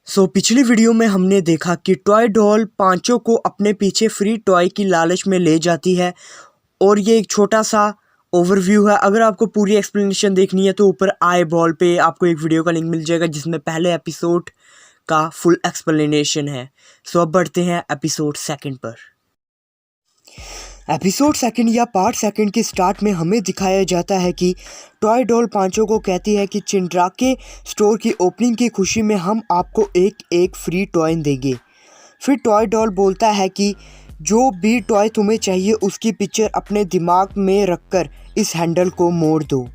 पिछली वीडियो में हमने देखा कि टॉय डॉल पांचों को अपने पीछे फ्री टॉय की लालच में ले जाती है और ये एक छोटा सा ओवरव्यू है। अगर आपको पूरी एक्सप्लेनेशन देखनी है तो ऊपर आई बॉल पे आपको एक वीडियो का लिंक मिल जाएगा जिसमें पहले एपिसोड का फुल एक्सप्लेनेशन है। अब बढ़ते हैं एपिसोड सेकंड पर। एपिसोड सेकंड या पार्ट सेकंड के स्टार्ट में हमें दिखाया जाता है कि टॉय डॉल पांचों को कहती है कि चिंड्राके स्टोर की ओपनिंग की खुशी में हम आपको एक फ्री टॉय देंगे। फिर टॉय डॉल बोलता है कि जो भी टॉय तुम्हें चाहिए उसकी पिक्चर अपने दिमाग में रखकर इस हैंडल को मोड़ दो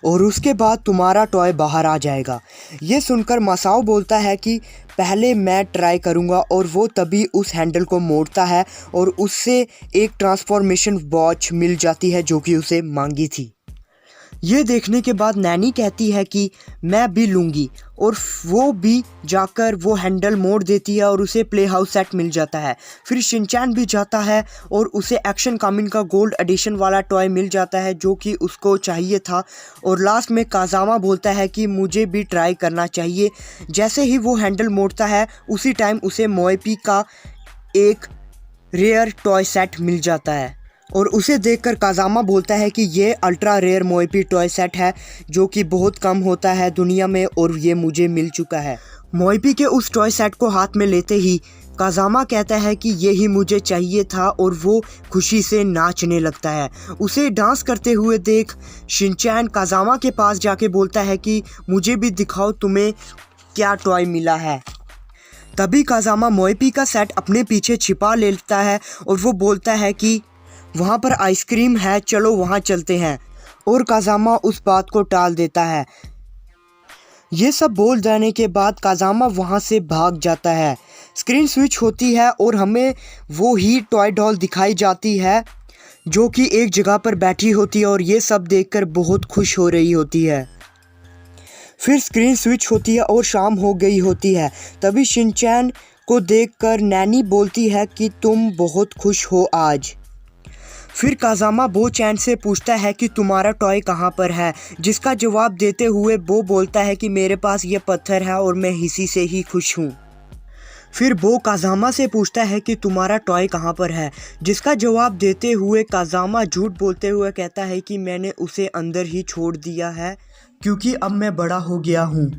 और उसके बाद तुम्हारा टॉय बाहर आ जाएगा। ये सुनकर मासाओ बोलता है कि पहले मैं ट्राई करूँगा और वो तभी उस हैंडल को मोड़ता है और उससे एक ट्रांसफॉर्मेशन वॉच मिल जाती है जो कि उसे मांगी थी। ये देखने के बाद नैनी कहती है कि मैं भी लूँगी और वो भी जाकर वो हैंडल मोड़ देती है और उसे प्ले हाउस सेट मिल जाता है। फिर शिनचैन भी जाता है और उसे एक्शन कामिन का गोल्ड एडिशन वाला टॉय मिल जाता है जो कि उसको चाहिए था। और लास्ट में काजामा बोलता है कि मुझे भी ट्राई करना चाहिए। जैसे ही वो हैंडल मोड़ता है उसी टाइम उसे मोएपी का एक रेयर टॉय सेट मिल जाता है और उसे देखकर काजामा बोलता है कि ये अल्ट्रा रेयर मोएपी टॉय सेट है जो कि बहुत कम होता है दुनिया में और ये मुझे मिल चुका है। मोएपी के उस टॉय सेट को हाथ में लेते ही काजामा कहता है कि ये ही मुझे चाहिए था और वो खुशी से नाचने लगता है। उसे डांस करते हुए देख शिनचैन काजामा के पास जाके बोलता है कि मुझे भी दिखाओ तुम्हें क्या टॉय मिला है। तभी काजामा मोएपी का सेट अपने पीछे छिपा लेता है और वो बोलता है कि वहाँ पर आइसक्रीम है, चलो वहाँ चलते हैं। और काजामा उस बात को टाल देता है। ये सब बोल जाने के बाद काजामा वहाँ से भाग जाता है। स्क्रीन स्विच होती है और हमें वो ही टॉय डॉल दिखाई जाती है जो कि एक जगह पर बैठी होती है और ये सब देखकर बहुत खुश हो रही होती है। फिर स्क्रीन स्विच होती है और शाम हो गई होती है। तभी शिनचैन को देखकर नैनी बोलती है कि तुम बहुत खुश हो आज। फिर काजामा बो चैन से पूछता है कि तुम्हारा टॉय कहाँ पर है, जिसका जवाब देते हुए बो बोलता है कि मेरे पास ये पत्थर है और मैं इसी से ही खुश हूँ। फिर बो काजामा से पूछता है कि तुम्हारा टॉय कहाँ पर है, जिसका जवाब देते हुए काजामा झूठ बोलते हुए कहता है कि मैंने उसे अंदर ही छोड़ दिया है क्योंकि अब मैं बड़ा हो गया हूँ,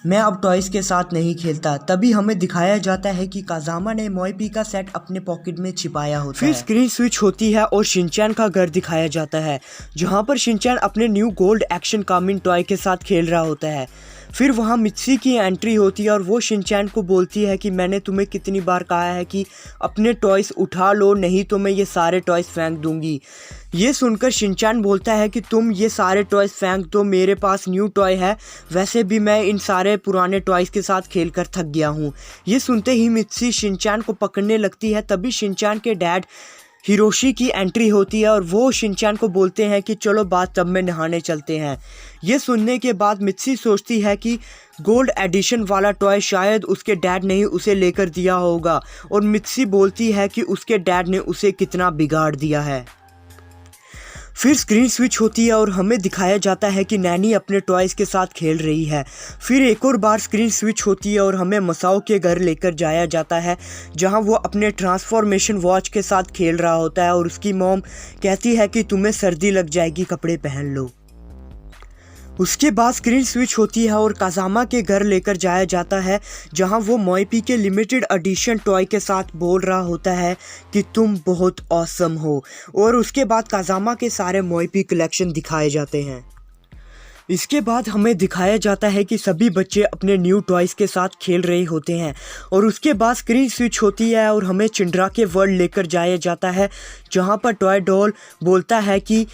मैं अब टॉयज़ के साथ नहीं खेलता। तभी हमें दिखाया जाता है कि काजामा ने मोएपी का सेट अपने पॉकेट में छिपाया होता है। फिर स्क्रीन स्विच होती है और शिनचैन का घर दिखाया जाता है जहां पर शिनचैन अपने न्यू गोल्ड एक्शन कामिन टॉय के साथ खेल रहा होता है। फिर वहाँ मित्सी की एंट्री होती है और वो शिनचैन को बोलती है कि मैंने तुम्हें कितनी बार कहा है कि अपने टॉयज़ उठा लो, नहीं तो मैं ये सारे टॉयज़ फेंक दूंगी। ये सुनकर शिनचैन बोलता है कि तुम ये सारे टॉयज़ फेंक दो, मेरे पास न्यू टॉय है, वैसे भी मैं इन सारे पुराने टॉयज़ के साथ खेल कर थक गया हूँ। ये सुनते ही मित्सी शिनचैन को पकड़ने लगती है। तभी शिनचैन के डैड हिरोशी की एंट्री होती है और वो शिनचैन को बोलते हैं कि चलो बाथटब में नहाने चलते हैं। ये सुनने के बाद मित्सी सोचती है कि गोल्ड एडिशन वाला टॉय शायद उसके डैड ने ही उसे लेकर दिया होगा और मित्सी बोलती है कि उसके डैड ने उसे कितना बिगाड़ दिया है। फिर स्क्रीन स्विच होती है और हमें दिखाया जाता है कि नैनी अपने टॉयज़ के साथ खेल रही है। फिर एक और बार स्क्रीन स्विच होती है और हमें मसाओ के घर लेकर जाया जाता है जहां वो अपने ट्रांसफॉर्मेशन वॉच के साथ खेल रहा होता है और उसकी मॉम कहती है कि तुम्हें सर्दी लग जाएगी, कपड़े पहन लो। उसके बाद स्क्रीन स्विच होती है और काजामा के घर लेकर जाया जाता है जहां वो मोएपी के लिमिटेड एडिशन टॉय के साथ बोल रहा होता है कि तुम बहुत ऑसम हो। और उसके बाद काजामा के सारे मोएपी कलेक्शन दिखाए जाते हैं। इसके बाद हमें दिखाया जाता है कि सभी बच्चे अपने न्यू टॉयज़ के साथ खेल रहे होते हैं और उसके बाद स्क्रीन स्विच होती है और हमें चिंड्राके वर्ल्ड लेकर जाया जाता है जहां पर टॉय डॉल बोलता है कि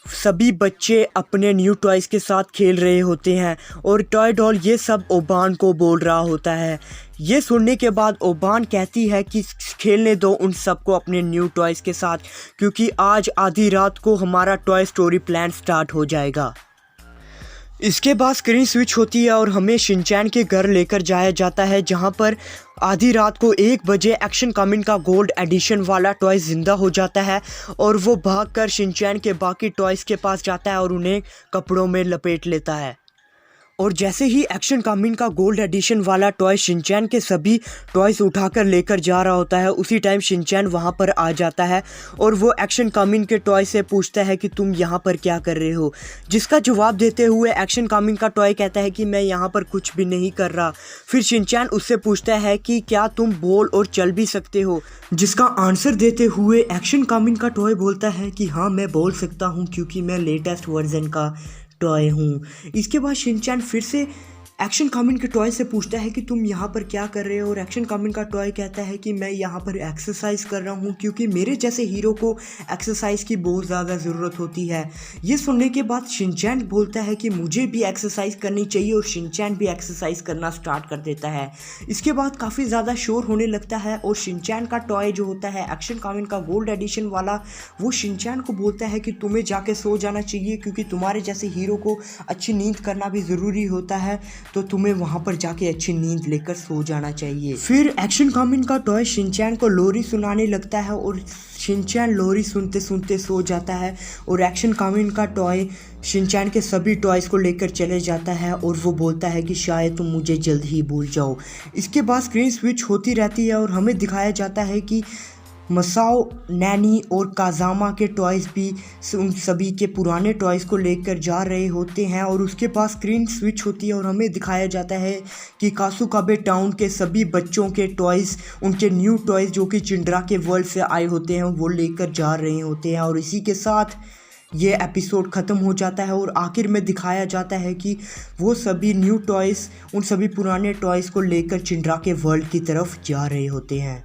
सभी बच्चे अपने न्यू टॉयज़ के साथ खेल रहे होते हैं और टॉय डॉल ये सब ओबान को बोल रहा होता है। ये सुनने के बाद ओबान कहती है कि खेलने दो उन सबको अपने न्यू टॉयज़ के साथ क्योंकि आज आधी रात को हमारा टॉय स्टोरी प्लान स्टार्ट हो जाएगा। इसके बाद स्क्रीन स्विच होती है और हमें शिनचैन के घर लेकर जाया जाता है जहां पर आधी रात को 1 बजे एक्शन कामिन का गोल्ड एडिशन वाला टॉय जिंदा हो जाता है और वो भागकर शिनचैन के बाकी टॉयज़ के पास जाता है और उन्हें कपड़ों में लपेट लेता है। और जैसे ही एक्शन कामिन का गोल्ड एडिशन वाला टॉय शिनचैन के सभी टॉयज उठाकर लेकर जा रहा होता है, उसी टाइम शिनचैन वहाँ पर आ जाता है और वो एक्शन कामिन के टॉय से पूछता है कि तुम यहाँ पर क्या कर रहे हो, जिसका जवाब देते हुए एक्शन कामिन का टॉय कहता है कि मैं यहाँ पर कुछ भी नहीं कर रहा। फिर शिनचैन उससे पूछता है कि क्या तुम बोल और चल भी सकते हो, जिसका आंसर देते हुए एक्शन कामिन का टॉय बोलता है कि हाँ मैं बोल सकता हूँ क्योंकि मैं लेटेस्ट वर्जन का टॉय हूँ। इसके बाद शिनचैन फिर से एक्शन कामिन के टॉय से पूछता है कि तुम यहाँ पर क्या कर रहे हो, और एक्शन कामिन का टॉय कहता है कि मैं यहाँ पर एक्सरसाइज कर रहा हूँ क्योंकि मेरे जैसे हीरो को एक्सरसाइज की बहुत ज़्यादा ज़रूरत होती है। ये सुनने के बाद शिनचैन बोलता है कि मुझे भी एक्सरसाइज करनी चाहिए और शिनचैन भी एक्सरसाइज करना स्टार्ट कर देता है। इसके बाद काफ़ी ज़्यादा शोर होने लगता है और शिनचैन का टॉय जो होता है एक्शन कामिन का गोल्ड एडिशन वाला, वो शिनचैन को बोलता है कि तुम्हें जाके सो जाना चाहिए क्योंकि तुम्हारे जैसे हीरो को अच्छी नींद करना भी ज़रूरी होता है, तो तुम्हें वहाँ पर जाके अच्छी नींद लेकर सो जाना चाहिए। फिर एक्शन कामिन का टॉय शिनचैन को लोरी सुनाने लगता है और शिनचैन लोरी सुनते सुनते सो जाता है और एक्शन कामिन का टॉय शिनचैन के सभी टॉयज़ को लेकर चले जाता है और वो बोलता है कि शायद तुम मुझे जल्द ही भूल जाओ। इसके बाद स्क्रीन स्विच होती रहती है और हमें दिखाया जाता है कि मसाओ, नैनी और काजामा के टॉयज़ भी उन सभी के पुराने टॉयज़ को लेकर जा रहे होते हैं और उसके पास स्क्रीन स्विच होती है और हमें दिखाया जाता है कि कासुकाबे टाउन के सभी बच्चों के टॉयज़, उनके न्यू टॉयज़ जो कि चिंड्रा के वर्ल्ड से आए होते हैं, वो लेकर जा रहे होते हैं। और इसी के साथ ये एपिसोड ख़त्म हो जाता है और आखिर में दिखाया जाता है कि वो सभी न्यू टॉयज़ उन सभी पुराने टॉयज़ को लेकर चिंड्रा के वर्ल्ड की तरफ जा रहे होते हैं।